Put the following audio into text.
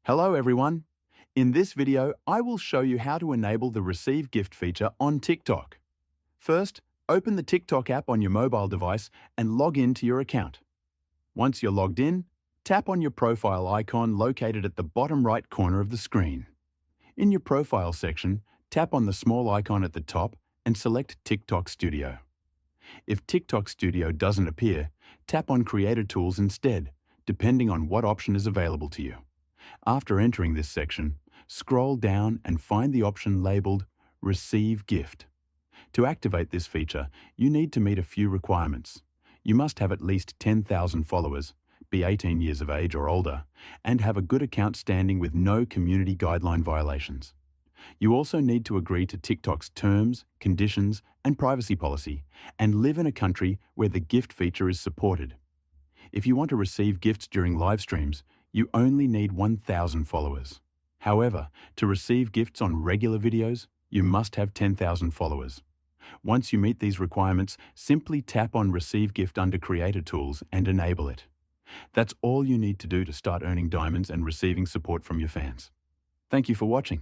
Hello everyone. In this video, I will show you how to enable the Receive Gift feature on TikTok. First, open the TikTok app on your mobile device and log in to your account. Once you're logged in, tap on your profile icon located at the bottom right corner of the screen. In your profile section, tap on the small icon at the top and select TikTok Studio. If TikTok Studio doesn't appear, tap on Creator Tools instead, depending on what option is available to you. After entering this section, scroll down and find the option labeled Receive Gift. To activate this feature, you need to meet a few requirements. You must have at least 10,000 followers, be 18 years of age or older, and have a good account standing with no community guideline violations. You also need to agree to TikTok's terms, conditions, and privacy policy, and live in a country where the gift feature is supported. If you want to receive gifts during live streams, you only need 1,000 followers. However, to receive gifts on regular videos, you must have 10,000 followers. Once you meet these requirements, simply tap on Receive Gift under Creator Tools and enable it. That's all you need to do to start earning diamonds and receiving support from your fans. Thank you for watching.